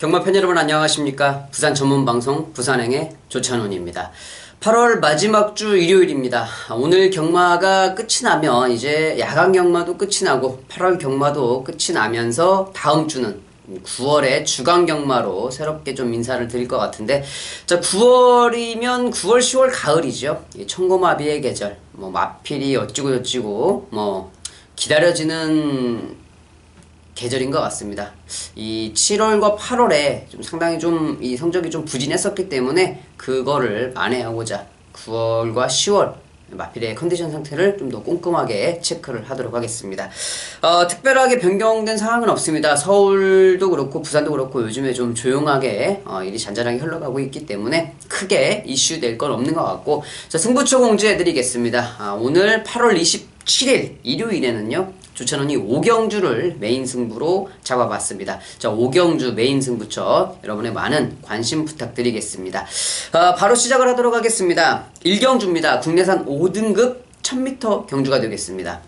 경마팬 여러분 안녕하십니까. 부산 전문방송 부산행의 조찬훈입니다. 8월 마지막 주 일요일입니다. 오늘 경마가 끝이 나면 이제 야간 경마도 끝이 나고 8월 경마도 끝이 나면서 다음 주는 9월에 주간 경마로 새롭게 좀 인사를 드릴 것 같은데, 자, 9월이면 9월, 10월 가을이죠. 청고마비의 계절, 마필이 어찌고 기다려지는 계절인 것 같습니다. 이 7월과 8월에 좀 상당히 좀 이 성적이 좀 부진했었기 때문에 그거를 만회하고자 9월과 10월 마필의 컨디션 상태를 좀 더 꼼꼼하게 체크를 하도록 하겠습니다. 특별하게 변경된 상황은 없습니다. 서울도 그렇고 부산도 그렇고 요즘에 좀 조용하게 일이 잔잔하게 흘러가고 있기 때문에 크게 이슈될 건 없는 것 같고, 자, 승부처 공지해드리겠습니다. 오늘 8월 27일 일요일에는요, 조찬훈이 오경주를 메인 승부로 잡아봤습니다. 자, 오경주 메인 승부처 여러분의 많은 관심 부탁드리겠습니다. 바로 시작을 하도록 하겠습니다. 1경주입니다. 국내산 5등급 1000m 경주가 되겠습니다.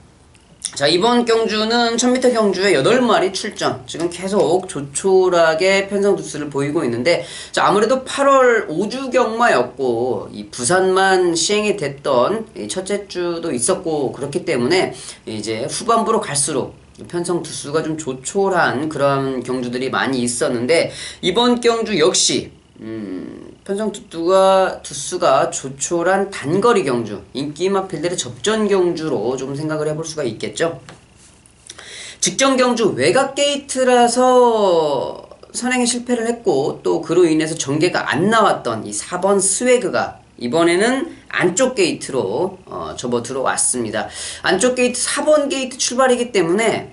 자, 이번 경주는 1000m 경주에 8마리 출전, 지금 계속 조촐하게 편성 두수를 보이고 있는데, 자, 아무래도 8월 5주 경마였고 이 부산만 시행이 됐던 이 첫째 주도 있었고 그렇기 때문에 이제 후반부로 갈수록 편성 두수가 좀 조촐한 그런 경주들이 많이 있었는데, 이번 경주 역시 편성 두수가 조촐한 단거리 경주, 인기 마필들의 접전 경주로 좀 생각을 해볼 수가 있겠죠. 직전 경주 외곽 게이트라서 선행에 실패를 했고, 또 그로 인해서 전개가 안 나왔던 이 4번 스웨그가 이번에는 안쪽 게이트로 접어 들어왔습니다. 안쪽 게이트 4번 게이트 출발이기 때문에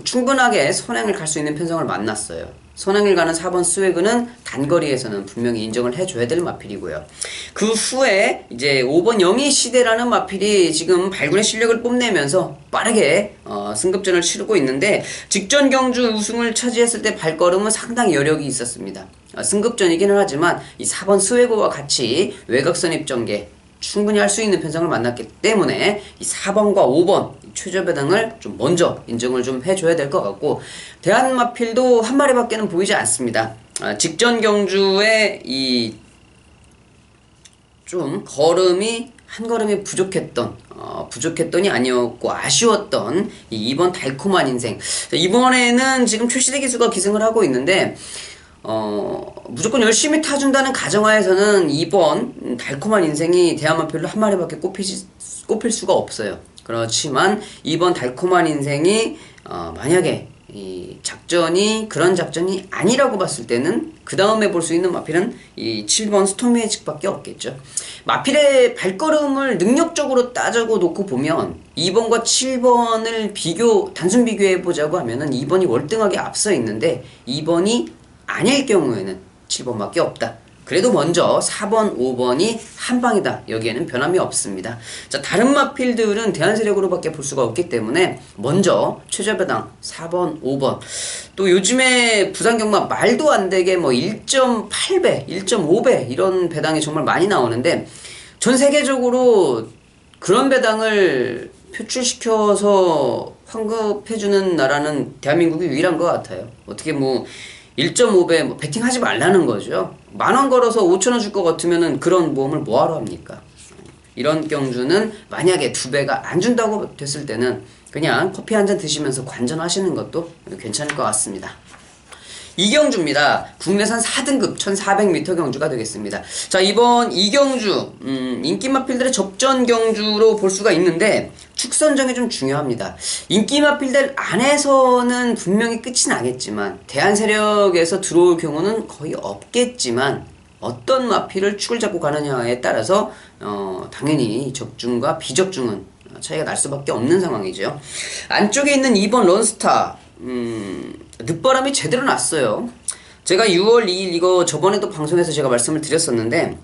충분하게 선행을 갈 수 있는 편성을 만났어요. 선행을 가는 4번 스웨그는 단거리에서는 분명히 인정을 해줘야 될 마필이고요. 그 후에 이제 5번 영희시대라는 마필이 지금 발군의 실력을 뽐내면서 빠르게 승급전을 치르고 있는데, 직전 경주 우승을 차지했을 때 발걸음은 상당히 여력이 있었습니다. 승급전이기는 하지만 이 4번 스웨그와 같이 외곽 선입 전개 충분히 할 수 있는 편성을 만났기 때문에 이 4번과 5번 최저 배당을 좀 먼저 인정을 좀 해줘야 될 것 같고, 대한마필도 한 마리밖에는 보이지 않습니다. 직전 경주에 이 좀 걸음이 한 걸음이 부족했던이 아니었고 아쉬웠던 이 2번 달콤한 인생. 이번에는 지금 최시대 기수가 기승을 하고 있는데, 무조건 열심히 타준다는 가정하에서는 2번 달콤한 인생이 대한마필로 한 마리밖에 꼽힐 수가 없어요. 그렇지만 2번 달콤한 인생이 만약에 이 작전이 그런 작전이 아니라고 봤을 때는 그 다음에 볼 수 있는 마필은 이 7번 스톰매직밖에 없겠죠. 마필의 발걸음을 능력적으로 따져고 놓고 보면 2번과 7번을 단순 비교해보자고 하면은 2번이 월등하게 앞서 있는데, 2번이 아닐 경우에는 7번밖에 없다. 그래도 먼저 4번, 5번이 한방이다. 여기에는 변함이 없습니다. 자, 다른 마필들은 대한세력으로밖에 볼 수가 없기 때문에 먼저 최저배당 4번, 5번. 또 요즘에 부산경마 말도 안 되게 1.8배, 1.5배 이런 배당이 정말 많이 나오는데, 전 세계적으로 그런 배당을 표출시켜서 환급해주는 나라는 대한민국이 유일한 것 같아요. 어떻게 1.5배 베팅하지 말라는 거죠. 10,000원 걸어서 5,000원 줄 것 같으면은 그런 모험을 뭐하러 합니까? 이런 경주는 만약에 2배가 안 준다고 됐을 때는 그냥 커피 한 잔 드시면서 관전하시는 것도 괜찮을 것 같습니다. 2경주입니다. 국내산 4등급 1400m 경주가 되겠습니다. 자, 이번 2경주 인기 마필들의 접전 경주로 볼 수가 있는데, 축선정이 좀 중요합니다. 인기 마필들 안에서는 분명히 끝이 나겠지만 대한세력에서 들어올 경우는 거의 없겠지만, 어떤 마필을 축을 잡고 가느냐에 따라서 당연히 적중과 비적중은 차이가 날 수밖에 없는 상황이죠. 안쪽에 있는 2번 런스타, 늦바람이 제대로 났어요. 제가 6월 2일 이거 저번에도 방송에서 제가 말씀을 드렸었는데,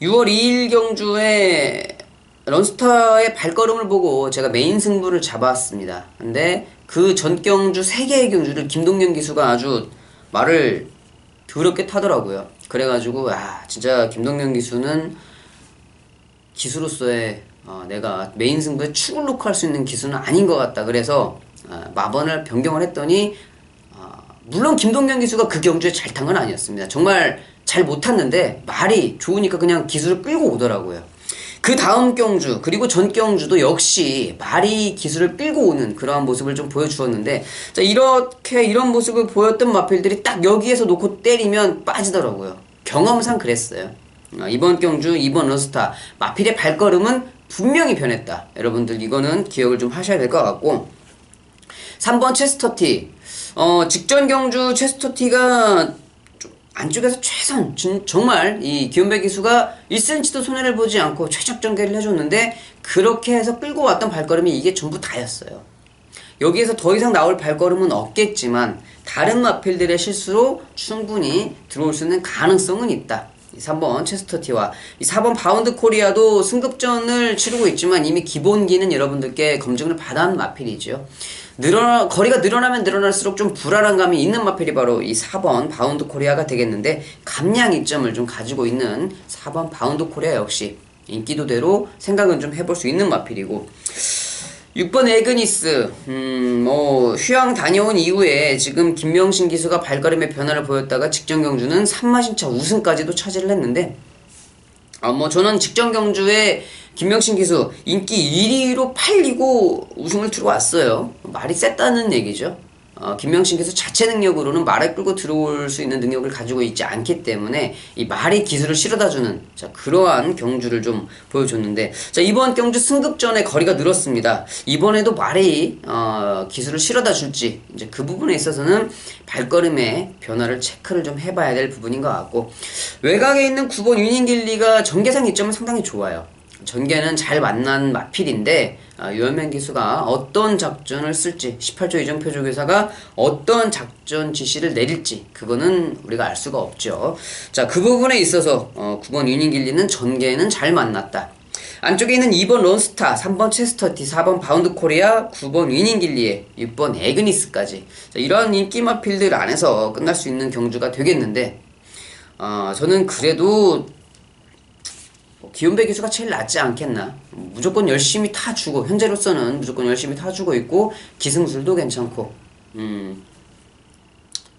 6월 2일 경주에 런스타의 발걸음을 보고 제가 메인 승부를 잡았습니다. 근데 그 전 경주 3개의 경주를 김동현 기수가 아주 말을 더럽게 타더라고요. 그래가지고 진짜 김동현 기수는 기수로서의 내가 메인 승부에 축을 놓고 할 수 있는 기수는 아닌 것 같다. 그래서 마번을 변경을 했더니 물론 김동경 기수가 그 경주에 잘 탄 건 아니었습니다. 정말 잘 못 탔는데 말이 좋으니까 그냥 기수를 끌고 오더라고요. 그 다음 경주 그리고 전 경주도 역시 말이 기수를 끌고 오는 그러한 모습을 좀 보여주었는데, 자, 이렇게 이런 모습을 보였던 마필들이 딱 여기에서 놓고 때리면 빠지더라고요. 경험상 그랬어요. 이번 경주, 이번 러스타 마필의 발걸음은 분명히 변했다. 여러분들 이거는 기억을 좀 하셔야 될 것 같고, 3번 체스터티, 직전 경주 체스터티가 안쪽에서 최선, 정말 이 기욤배 기수가 1cm도 손해를 보지 않고 최적 전개를 해줬는데, 그렇게 해서 끌고 왔던 발걸음이 이게 전부 다였어요. 여기에서 더 이상 나올 발걸음은 없겠지만 다른 마필들의 실수로 충분히 들어올 수 있는 가능성은 있다. 3번 체스터티와 4번 바운드 코리아도 승급전을 치르고 있지만 이미 기본기는 여러분들께 검증을 받은 마필이죠. 거리가 늘어나면 늘어날수록 좀 불안한 감이 있는 마필이 바로 이 4번 바운드 코리아가 되겠는데, 감량 이점을 좀 가지고 있는 4번 바운드 코리아 역시 인기도대로 생각은 좀 해볼 수 있는 마필이고, 6번 에그니스, 휴양 다녀온 이후에 지금 김명신 기수가 발걸음의 변화를 보였다가 직전 경주는 3마신차 우승까지도 차지를 했는데, 저는 직전 경주에 김명신 기수 인기 1위로 팔리고 우승을 들어왔어요. 말이 셌다는 얘기죠. 김명신 기수 자체 능력으로는 말을 끌고 들어올 수 있는 능력을 가지고 있지 않기 때문에 이 말이 기수를 실어다주는, 자, 그러한 경주를 좀 보여줬는데, 자, 이번 경주 승급전에 거리가 늘었습니다. 이번에도 말이 기수를 실어다 줄지, 이제 그 부분에 있어서는 발걸음의 변화를 체크를 좀 해봐야 될 부분인 것 같고, 외곽에 있는 9번 유닝길리가 전개상 이점은 상당히 좋아요. 전개는 잘 만난 마필인데, 유현명 기수가 어떤 작전을 쓸지, 18조 이정 표조교사가 어떤 작전 지시를 내릴지, 그거는 우리가 알 수가 없죠. 자, 그 부분에 있어서 9번 유닝길리는 전개는 잘 만났다. 안쪽에 있는 2번 론스타, 3번 체스터티, 4번 바운드 코리아, 9번 위닝길리에 6번 에그니스까지, 자, 이런 인기 마필들 안에서 끝날 수 있는 경주가 되겠는데, 저는 그래도 기욤배 기수가 제일 낫지 않겠나. 무조건 열심히 타주고, 현재로서는 무조건 열심히 타주고 있고, 기승술도 괜찮고,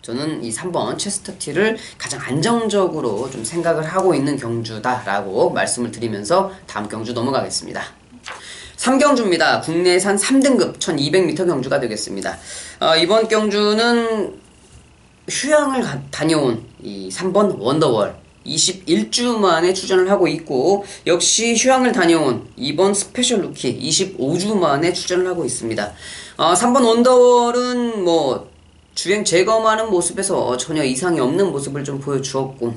저는 이 3번 체스터티를 가장 안정적으로 좀 생각을 하고 있는 경주다라고 말씀을 드리면서 다음 경주 넘어가겠습니다. 3경주입니다. 국내산 3등급 1200m 경주가 되겠습니다. 이번 경주는 휴양을 다녀온 이 3번 원더월 21주 만에 출전을 하고 있고, 역시 휴양을 다녀온 2번 스페셜 루키 25주 만에 출전을 하고 있습니다. 3번 원더월은 주행 재검하는 모습에서 전혀 이상이 없는 모습을 좀 보여주었고,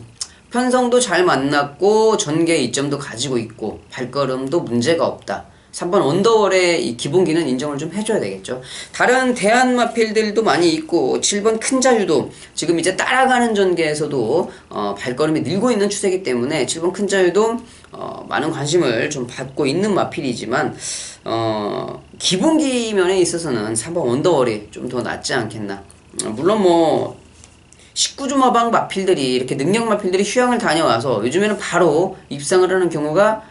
편성도 잘 만났고, 전개 이점도 가지고 있고, 발걸음도 문제가 없다. 3번 원더월의 이 기본기는 인정을 좀 해줘야 되겠죠. 다른 대한 마필들도 많이 있고, 7번 큰 자유도 지금 이제 따라가는 전개에서도 발걸음이 늘고 있는 추세이기 때문에 7번 큰 자유도 많은 관심을 좀 받고 있는 마필이지만, 기본기 면에 있어서는 3번 원더월이 좀 더 낫지 않겠나. 물론 19주 마방 마필들이, 이렇게 능력 마필들이 휴양을 다녀와서 요즘에는 바로 입상을 하는 경우가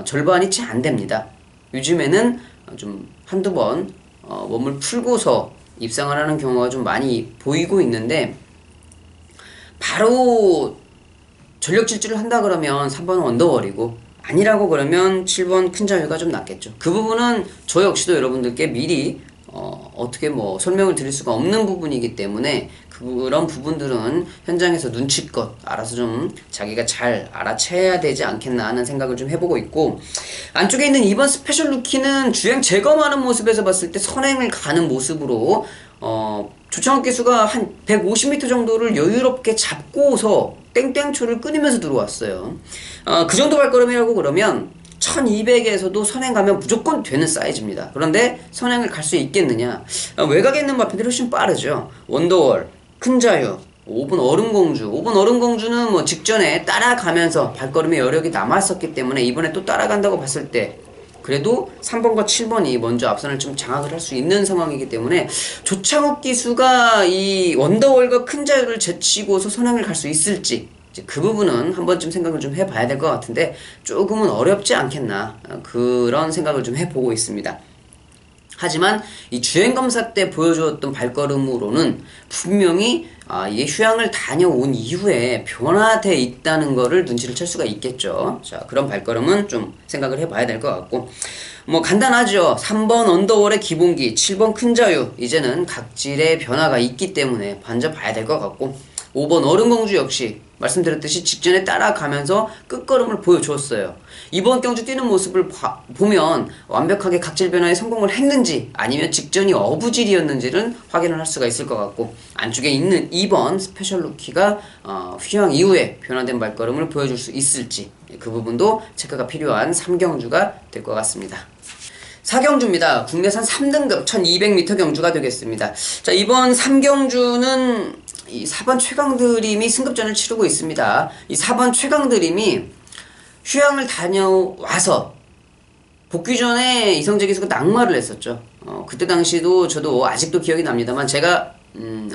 절반이 채 안 됩니다. 요즘에는 좀 한두 번 몸을 풀고서 입상을 하는 경우가 좀 많이 보이고 있는데, 바로 전력 질주를 한다 그러면 3번은 원더월이고, 아니라고 그러면 7번 큰 자유가 좀 낫겠죠. 그 부분은 저 역시도 여러분들께 미리 어떻게 설명을 드릴 수가 없는 부분이기 때문에, 그런 부분들은 현장에서 눈치껏 알아서 좀 자기가 잘 알아채야 되지 않겠나 하는 생각을 좀 해보고 있고, 안쪽에 있는 2번 스페셜 루키는 주행 재검하는 모습에서 봤을 때 선행을 가는 모습으로 조창욱 기수가 한 150m 정도를 여유롭게 잡고서 땡땡초를 끊으면서 들어왔어요. 그 정도 발걸음이라고 그러면 1200에서도 선행 가면 무조건 되는 사이즈입니다. 그런데 선행을 갈 수 있겠느냐? 외곽에 있는 마필들이 훨씬 빠르죠. 원더월, 큰 자유, 5번 얼음공주. 5번 얼음공주는 직전에 따라가면서 발걸음의 여력이 남았었기 때문에 이번에 또 따라간다고 봤을 때 그래도 3번과 7번이 먼저 앞선을 좀 장악을 할 수 있는 상황이기 때문에, 조창욱 기수가 이 원더월과 큰 자유를 제치고서 선행을 갈 수 있을지, 그 부분은 한 번쯤 생각을 좀 해봐야 될 것 같은데, 조금은 어렵지 않겠나, 그런 생각을 좀 해보고 있습니다. 하지만 이 주행검사 때 보여주었던 발걸음으로는 분명히 이게 휴양을 다녀온 이후에 변화돼 있다는 거를 눈치를 챌 수가 있겠죠. 자, 그런 발걸음은 좀 생각을 해봐야 될 것 같고, 뭐 간단하죠. 3번 언더월의 기본기, 7번 큰 자유, 이제는 각질의 변화가 있기 때문에 먼저 봐야 될 것 같고, 5번 어른공주 역시 말씀드렸듯이 직전에 따라가면서 끝걸음을 보여줬어요. 이번 경주 뛰는 모습을 보면 완벽하게 각질 변화에 성공을 했는지 아니면 직전이 어부질이었는지는 확인을 할 수가 있을 것 같고, 안쪽에 있는 2번 스페셜 루키가 휴양 이후에 변화된 발걸음을 보여줄 수 있을지, 그 부분도 체크가 필요한 3경주가 될 것 같습니다. 4경주입니다. 국내산 3등급 1200m 경주가 되겠습니다. 자, 이번 3경주는 이 4번 최강드림이 승급전을 치르고 있습니다. 이 4번 최강드림이 휴양을 다녀와서 복귀 전에 이성재 기수가 낙마를 했었죠. 그때 당시도 저도 아직도 기억이 납니다만 제가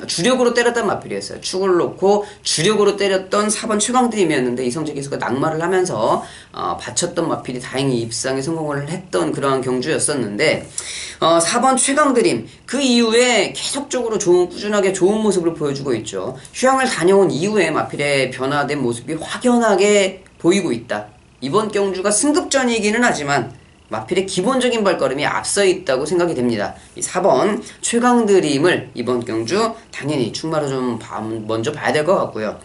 주력으로 때렸던 마필이었어요. 축을 놓고 주력으로 때렸던 4번 최강드림이었는데 이성재 기수가 낙마를 하면서 받쳤던 마필이 다행히 입상에 성공을 했던 그러한 경주였었는데, 4번 최강드림 그 이후에 계속적으로 꾸준하게 좋은 모습을 보여주고 있죠. 휴양을 다녀온 이후에 마필의 변화된 모습이 확연하게 보이고 있다. 이번 경주가 승급전이기는 하지만 마필의 기본적인 발걸음이 앞서 있다고 생각이 됩니다. 이 4번 최강드림을 이번 경주 당연히 충마로 좀 먼저 봐야 될 것 같고요.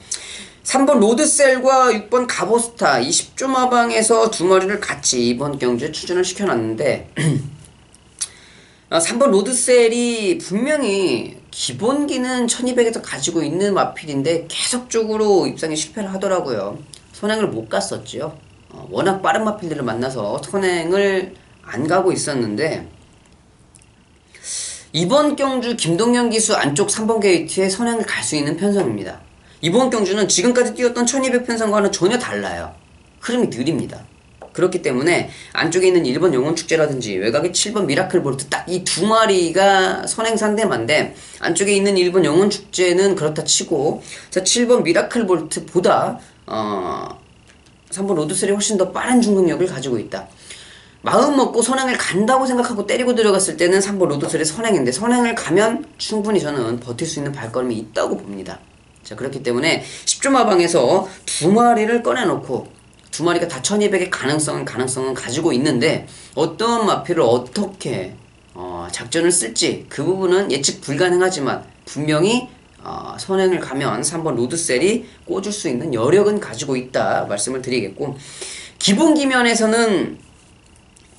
3번 로드셀과 6번 가보스타, 이 10조 마방에서 두 마리를 같이 이번 경주에 출전을 시켜놨는데 3번 로드셀이 분명히 기본기는 1200에서 가지고 있는 마필인데 계속적으로 입상에 실패를 하더라고요. 선행을 못 갔었죠. 워낙 빠른 마필들을 만나서 선행을 안 가고 있었는데, 이번 경주 김동현 기수 안쪽 3번 게이트에 선행을 갈 수 있는 편성입니다. 이번 경주는 지금까지 뛰었던 1200 편성과는 전혀 달라요. 흐름이 느립니다. 그렇기 때문에 안쪽에 있는 1번 영혼축제라든지 외곽의 7번 미라클 볼트, 딱 이 두 마리가 선행 상대만데, 안쪽에 있는 1번 영혼축제는 그렇다 치고, 자, 7번 미라클 볼트보다 3번 로드셀이 훨씬 더 빠른 중속력을 가지고 있다. 마음 먹고 선행을 간다고 생각하고 때리고 들어갔을 때는 3번 로드셀의 선행인데, 선행을 가면 충분히 저는 버틸 수 있는 발걸음이 있다고 봅니다. 자, 그렇기 때문에 10조 마방에서 두 마리를 꺼내놓고 두 마리가 다 1200의 가능성은 가지고 있는데, 어떤 마필을 어떻게 작전을 쓸지 그 부분은 예측 불가능하지만 분명히 선행을 가면 3번 로드셀이 꽂을 수 있는 여력은 가지고 있다 말씀을 드리겠고, 기본기 면에서는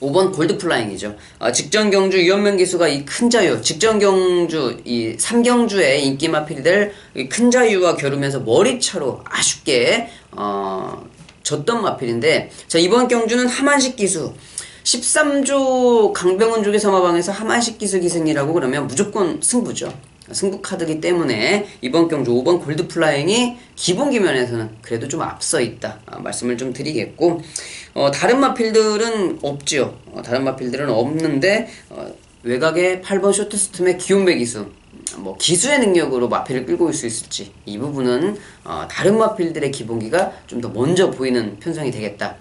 5번 골드플라잉이죠. 직전 경주 유현명 기수가 이 큰 자유, 직전 경주 이 3경주의 인기 마필이 될 큰 자유와 겨루면서 머리차로 아쉽게 졌던 마필인데, 자, 이번 경주는 하만식 기수 13조 강병훈 쪽의 서마방에서 하만식 기수 기승이라고 그러면 무조건 승부죠. 승부 카드기 때문에 이번 경주 5번 골드플라잉이 기본기 면에서는 그래도 좀 앞서 있다 말씀을 좀 드리겠고, 다른 마필들은 없죠. 다른 마필들은 없는데 외곽에 8번 쇼트스톰의 기욤배 기수, 뭐 기수의 능력으로 마필을 끌고 올 수 있을지, 이 부분은 다른 마필들의 기본기가 좀 더 먼저 보이는 편성이 되겠다.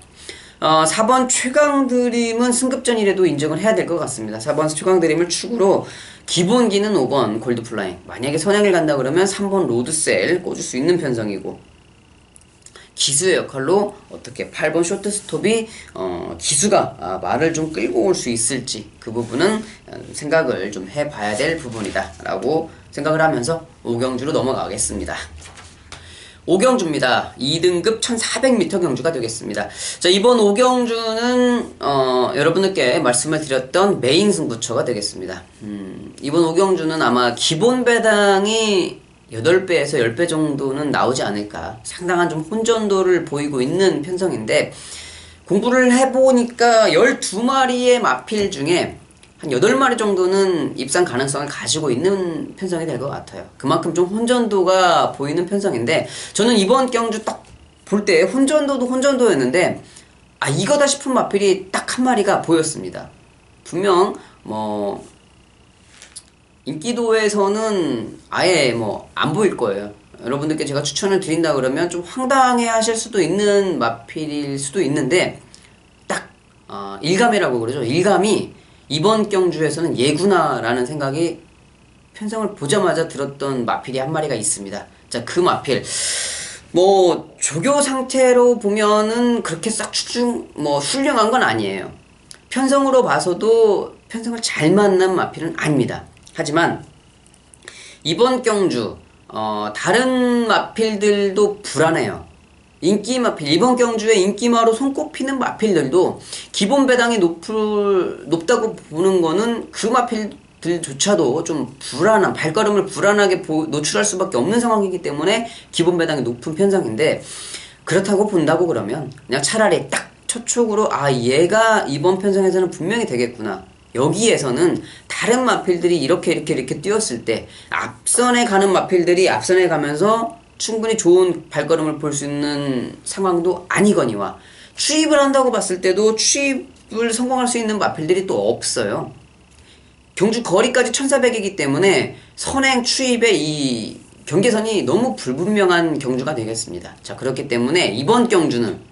4번 최강드림은 승급전이라도 인정을 해야 될 것 같습니다. 4번 최강드림을 축으로 기본기는 5번 골드플라잉, 만약에 선행을 간다 그러면 3번 로드셀 꽂을 수 있는 편성이고, 기수의 역할로 어떻게 8번 쇼트스톱이 기수가 말을 좀 끌고 올 수 있을지, 그 부분은 생각을 좀 해봐야 될 부분이다 라고 생각을 하면서 5경주로 넘어가겠습니다. 5경주입니다. 2등급 1400m 경주가 되겠습니다. 자, 이번 5경주는 여러분들께 말씀을 드렸던 메인 승부처가 되겠습니다. 이번 5경주는 아마 기본 배당이 8배에서 10배 정도는 나오지 않을까, 상당한 좀 혼전도를 보이고 있는 편성인데, 공부를 해보니까 12마리의 마필 중에 한 8마리 정도는 입상 가능성을 가지고 있는 편성이 될 것 같아요. 그만큼 좀 혼전도가 보이는 편성인데, 저는 이번 경주 딱 볼 때 혼전도도 혼전도였는데, 이거다 싶은 마필이 딱 한 마리가 보였습니다. 분명 인기도에서는 아예 안 보일 거예요. 여러분들께 제가 추천을 드린다 그러면 좀 황당해 하실 수도 있는 마필일 수도 있는데, 딱 일감이라고 그러죠. 일감이 이번 경주에서는 얘구나라는 생각이 편성을 보자마자 들었던 마필이 한 마리가 있습니다. 자, 그 마필. 뭐, 조교 상태로 보면은 그렇게 싹 훌륭한 건 아니에요. 편성으로 봐서도 편성을 잘 만난 마필은 아닙니다. 하지만, 이번 경주, 다른 마필들도 불안해요. 인기 마필, 이번 경주에 인기마로 손꼽히는 마필들도 기본 배당이 높다고 보는 거는 그 마필들조차도 좀 발걸음을 불안하게 노출할 수밖에 없는 상황이기 때문에 기본 배당이 높은 편성인데, 그렇다고 본다고 그러면 그냥 차라리 딱 첫 촉으로 얘가 이번 편성에서는 분명히 되겠구나. 여기에서는 다른 마필들이 이렇게 뛰었을 때 앞선에 가는 마필들이 앞선에 가면서 충분히 좋은 발걸음을 볼 수 있는 상황도 아니거니와 추입을 한다고 봤을 때도 추입을 성공할 수 있는 마필들이 또 없어요. 경주 거리까지 1400이기 때문에 선행 추입의 이 경계선이 너무 불분명한 경주가 되겠습니다. 자, 그렇기 때문에 이번 경주는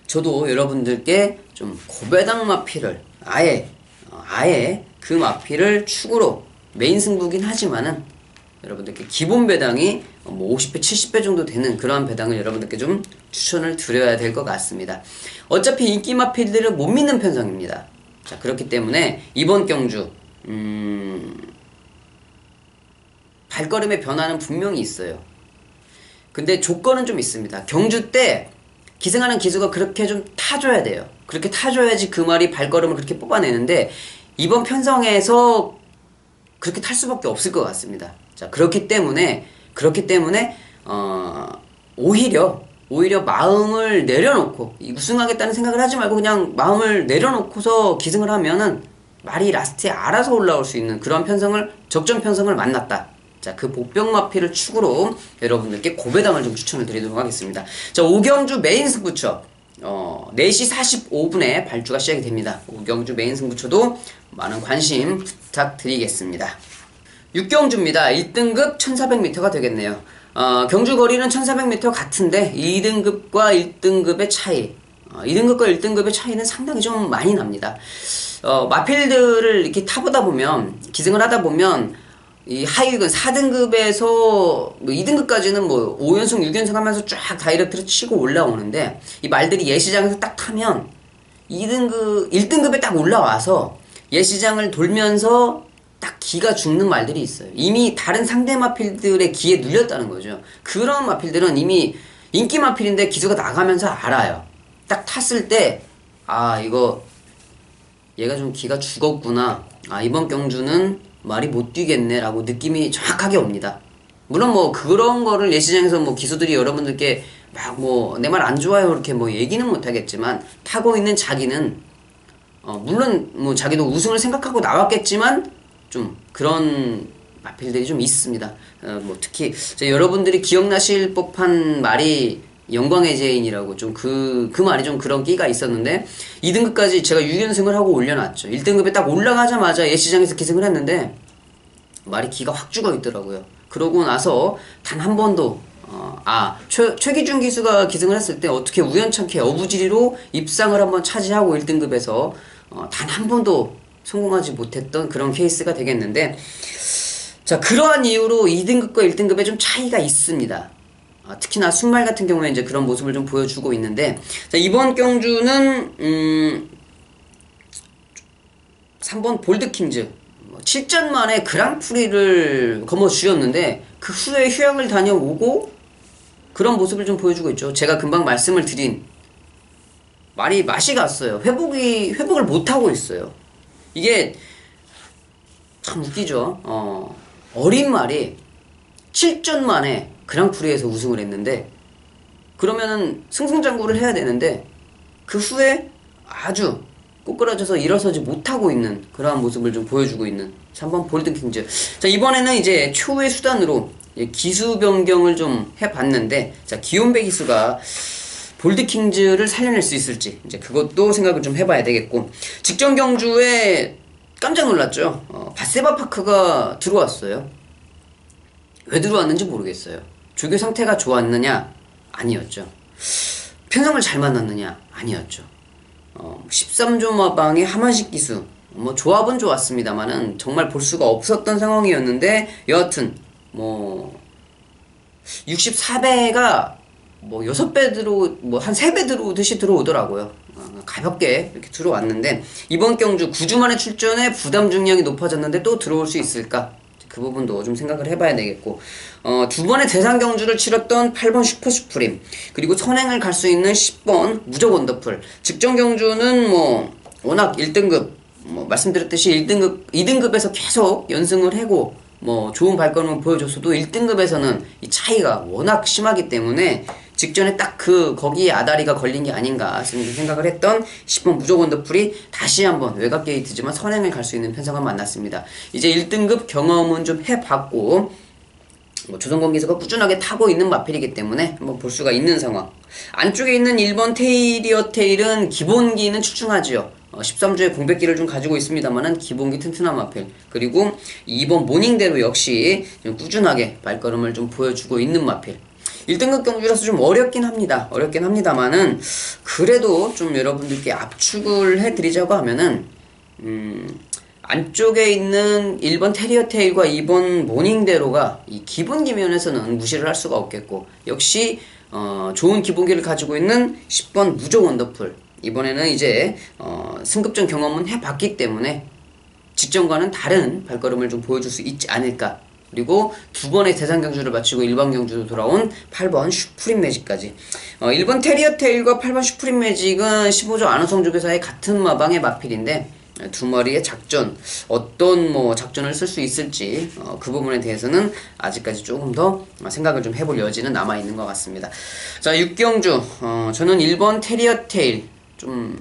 저도 여러분들께 좀 고배당 마필을 아예 그 마필을 축으로 메인 승부긴 하지만은 여러분들께 기본 배당이 뭐 50배, 70배 정도 되는 그러한 배당을 여러분들께 좀 추천을 드려야 될 것 같습니다. 어차피 인기 마필들을 못 믿는 편성입니다. 자, 그렇기 때문에 이번 경주 발걸음의 변화는 분명히 있어요. 근데 조건은 좀 있습니다. 경주 때 기승하는 기수가 그렇게 좀 타줘야 돼요. 그렇게 타줘야지 그 말이 발걸음을 그렇게 뽑아내는데 이번 편성에서 그렇게 탈 수밖에 없을 것 같습니다. 자, 그렇기 때문에 오히려 마음을 내려놓고 우승하겠다는 생각을 하지 말고 그냥 마음을 내려놓고서 기승을 하면은 말이 라스트에 알아서 올라올 수 있는 그런 적정 편성을 만났다. 자, 그 복병마필을 축으로 여러분들께 고배당을 좀 추천을 드리도록 하겠습니다. 자, 오경주 메인 승부처 4시 45분에 발주가 시작이 됩니다. 오경주 메인 승부처도 많은 관심 부탁드리겠습니다. 6경주입니다. 1등급 1400m가 되겠네요. 경주 거리는 1400m 같은데 2등급과 1등급의 차이 2등급과 1등급의 차이는 상당히 좀 많이 납니다. 마필들을 이렇게 타보다 보면 기승을 하다 보면 이 하위군 4등급에서 뭐 2등급까지는 뭐 5연승 6연승 하면서 쫙 다이렉트로 치고 올라오는데 이 말들이 예시장에서 딱 타면 1등급에 딱 올라와서 예시장을 돌면서 딱 기가 죽는 말들이 있어요. 이미 다른 상대 마필들의 기에 눌렸다는 거죠. 그런 마필들은 이미 인기 마필인데 기수가 나가면서 알아요. 딱 탔을 때 이거 얘가 좀 기가 죽었구나. 이번 경주는 말이 못 뛰겠네 라고 느낌이 정확하게 옵니다. 물론 뭐 그런 거를 예시장에서 뭐 기수들이 여러분들께 막 뭐 내 말 안 좋아요 이렇게 뭐 얘기는 못 하겠지만 타고 있는 자기는 물론 뭐 자기도 우승을 생각하고 나왔겠지만 좀 그런 마필들이 좀 있습니다. 뭐 특히 여러분들이 기억나실 법한 말이 영광의 제인이라고 좀 그 말이 좀 그런 끼가 있었는데 2등급까지 제가 6연승을 하고 올려놨죠. 1등급에 딱 올라가자마자 예시장에서 기승을 했는데 말이 기가 확 죽어 있더라고요. 그러고 나서 단 한 번도 최기준 기수가 기승을 했을 때 어떻게 우연찮게 어부지리로 입상을 한번 차지하고 1등급에서 단 한 번도 성공하지 못했던 그런 케이스가 되겠는데, 자, 그러한 이유로 2등급과 1등급에 좀 차이가 있습니다. 특히나 순말 같은 경우에 이제 그런 모습을 좀 보여주고 있는데, 자, 이번 경주는 3번 볼드킹즈 7전 만에 그랑프리를 거머쥐었는데 그 후에 휴양을 다녀오고 그런 모습을 좀 보여주고 있죠. 제가 금방 말씀을 드린 말이 맛이 갔어요. 회복을 못하고 있어요. 이게 참 웃기죠. 어린 말이 7전 만에 그랑프리에서 우승을 했는데, 그러면은 승승장구를 해야 되는데 그 후에 아주 꼬꾸라져서 일어서지 못하고 있는 그러한 모습을 좀 보여주고 있는 3번 볼드킹즈. 자, 이번에는 이제 초의 수단으로 기수 변경을 좀 해봤는데, 자, 기욤베 기수가 볼드킹즈를 살려낼 수 있을지 이제 그것도 생각을 좀 해봐야 되겠고, 직전 경주에 깜짝 놀랐죠. 바세바 파크가 들어왔어요. 왜 들어왔는지 모르겠어요. 조교 상태가 좋았느냐? 아니었죠. 편성을 잘 만났느냐? 아니었죠. 13조 마방의 하만식 기수 뭐 조합은 좋았습니다만은 정말 볼 수가 없었던 상황이었는데 여하튼 뭐 64배가 뭐 6배 뭐 한 3배 들어오듯이 들어오더라고요. 가볍게 이렇게 들어왔는데 이번 경주 9주 만에 출전에 부담 중량이 높아졌는데 또 들어올 수 있을까? 그 부분도 좀 생각을 해봐야 되겠고, 두 번의 대상 경주를 치렀던 8번 슈퍼 슈프림, 그리고 선행을 갈 수 있는 10번 무적 원더풀. 직전 경주는 뭐 워낙 1등급, 뭐 말씀드렸듯이 2등급에서 계속 연승을 하고 뭐 좋은 발걸음을 보여줬어도 1등급에서는 이 차이가 워낙 심하기 때문에 직전에 딱 거기에 아다리가 걸린 게 아닌가 생각을 했던 10번 무적 원더풀이 다시 한번 외곽 게이트지만 선행을 갈 수 있는 편성을 만났습니다. 이제 1등급 경험은 좀 해봤고 뭐 조성권 기수가 꾸준하게 타고 있는 마필이기 때문에 한번 볼 수가 있는 상황. 안쪽에 있는 1번 테일이어 테일은 기본기는 출중하지요. 13주에 공백기를 좀 가지고 있습니다만은 기본기 튼튼한 마필. 그리고 2번 모닝대로 역시 좀 꾸준하게 발걸음을 좀 보여주고 있는 마필. 1등급 경주라서 좀 어렵긴 합니다만은 그래도 좀 여러분들께 압축을 해드리자고 하면은 안쪽에 있는 1번 테리어 테일과 2번 모닝대로가 이 기본기 면에서는 무시를 할 수가 없겠고, 역시 좋은 기본기를 가지고 있는 10번 무적 원더풀. 이번에는 이제 승급전 경험은 해봤기 때문에 직전과는 다른 발걸음을 좀 보여줄 수 있지 않을까. 그리고 두 번의 대상 경주를 마치고 일반 경주로 돌아온 8번 슈프림 매직까지. 1번 테리어 테일과 8번 슈프림 매직은 15조 안우성 조교사의 같은 마방의 마필인데 두 마리의 작전, 어떤 뭐 작전을 쓸 수 있을지 그 부분에 대해서는 아직까지 조금 더 생각을 좀 해볼 여지는 남아있는 것 같습니다. 자, 6경주 저는 1번 테리어 테일 좀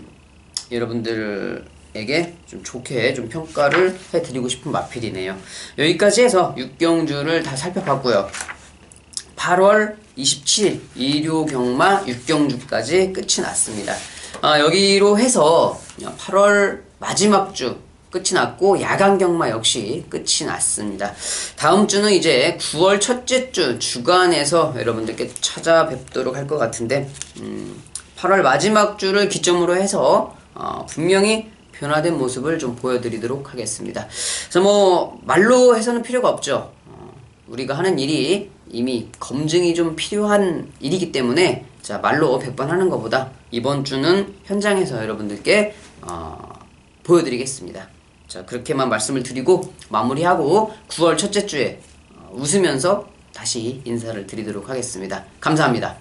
여러분들에게 좀 좋게 좀 평가를 해드리고 싶은 마필이네요. 여기까지 해서 6경주를 다 살펴봤고요. 8월 27일 일요경마 6경주까지 끝이 났습니다. 여기로 해서 8월 마지막 주 끝이 났고 야간 경마 역시 끝이 났습니다. 다음 주는 이제 9월 첫째 주 주간에서 여러분들께 찾아뵙도록 할 것 같은데 8월 마지막 주를 기점으로 해서 분명히 변화된 모습을 좀 보여드리도록 하겠습니다. 그래서 뭐 말로 해서는 필요가 없죠. 우리가 하는 일이 이미 검증이 좀 필요한 일이기 때문에 자, 말로 100번 하는 것보다 이번 주는 현장에서 여러분들께 보여드리겠습니다. 자, 그렇게만 말씀을 드리고 마무리하고 9월 첫째 주에 웃으면서 다시 인사를 드리도록 하겠습니다. 감사합니다.